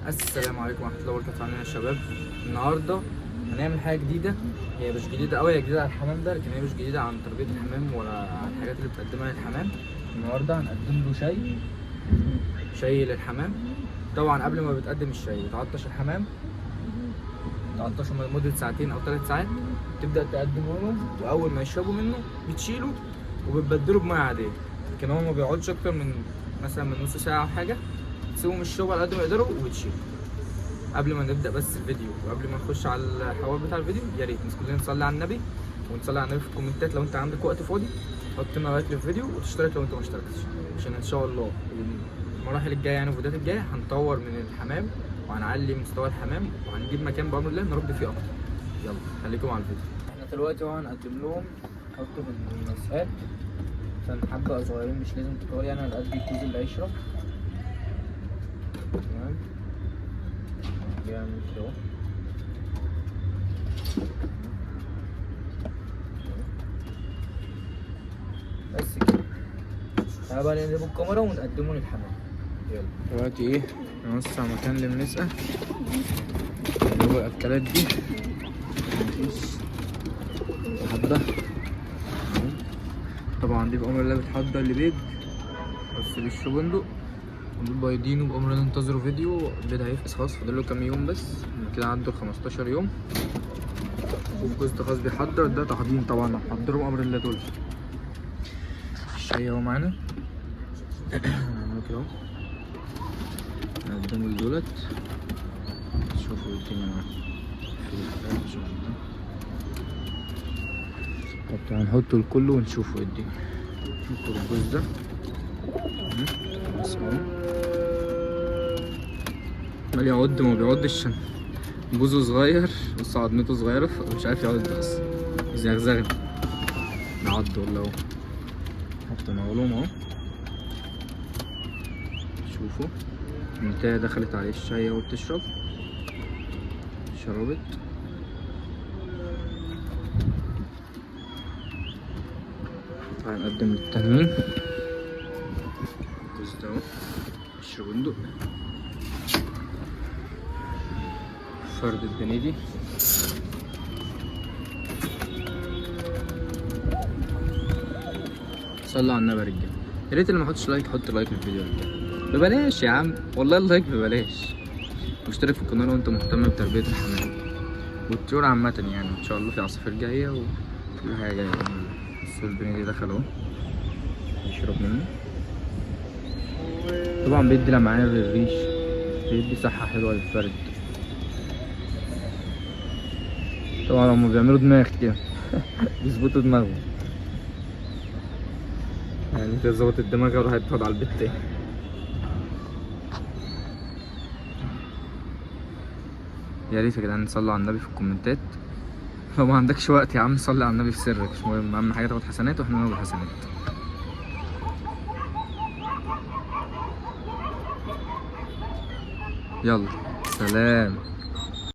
السلام عليكم ورحمه الله وبركاته. عاملين يا شباب؟ النهارده هنعمل حاجه جديده. هي مش جديده قوي، هي جديده على الحمام ده، لكن هي مش جديده عن تربيه الحمام ولا عن الحاجات اللي بتقدمها للحمام. النهارده هنقدم له شاي للحمام. طبعا قبل ما بتقدم الشاي بتعطش الحمام، تعطشه لمده ساعتين او 3 ساعات، تبدا تقدمه لهم، واول ما يشربوا منه بتشيله وبتبدله بميه عاديه. لكن هو ما بيقعدش اكتر من مثلا من نص ساعه او حاجه، تسيبهم الشغل على قد ما يقدروا وتشيله. قبل ما نبدا بس الفيديو وقبل ما نخش على الحوار بتاع الفيديو، يا ريت كلنا نصلي على النبي، ونصلي على النبي في الكومنتات. لو انت عندك وقت فاضي حط لنا لايك للفيديو، وتشترك لو انت ما اشتركتش، عشان ان شاء الله المراحل الجايه يعني الفيديوهات الجايه هنطور من الحمام وهنعلي مستوى الحمام وهنجيب مكان بامر الله نربي فيه اكتر. يلا خليكم على الفيديو. احنا دلوقتي اهو هنقدم لهم، نحطه في المسقات عشان حبه صغيرين، مش لازم كتار يعني، على قد الكوز اللي هيشرب. تمام، جامد اهو. بس كده، تعالى بقى نقلب الكاميرا ونقدمه للحمام. يلا دلوقتي ايه، نوسع مكان للمسقة اللي هو الأكلات دي. مفيش حبة طبعا دي بأمر الله بتحضر لبيض، بس بيشربوا بندق ودول بايضين، وبأمر الله انتظروا فيديو. البيض هيفقس خلاص، فاضل له كام يوم بس كده، عدوا 15 يوم. والجوز ده خلاص بيحضر، ده تحضير طبعا، هحضرهم بأمر الله دول. الشاي اهو معانا، هنعمله كده اهو، نقدمه لدولت. شوفوا الدنيا معاهم في الحاجات ان شاء الله. طب هنحطه الكل ونشوفوا الدنيا. نحط الجوز ده بس اهو، عمال يعض ما بيعضش عشان بوزه صغير، بس عضمته صغيرة فمش عارف يعض اصلا، يزغزغني. نعض والله اهو، حطينا لهم اهو. شوفوا النتاية دخلت عليه الشاي اهو، بتشرب، شربت. تعالى نقدم للتانيين. الجوز ده اهو يشرب بندق، فرد البنيدي. صلوا على النبي يا رجاله. يا ريت اللي ما حطش لايك يحط لايك للفيديو ده ببلاش يا عم، والله اللايك ببلاش. واشترك في القناه لو انت مهتم بتربيه الحمام والطيور عامه يعني. ان شاء الله في عصافير جايه وكل حاجه جايه. بس البنيدي دخل اهو يشرب منه. طبعا بيدي لمعان للريش، بيدي صحه حلوه للفرد. طبعا هما بيعملوا دماغ كده بيظبطوا دماغهم يعني، انت ظبط الدماغ وراح تقعد على البيت تاني. يا ريت يا جدعان نصلوا على النبي في الكومنتات. لو ما عندكش وقت يا عم صلي على النبي في سرك، مش مهم، اهم حاجه تاخد حسنات واحنا ناخد حسنات. يلا سلام.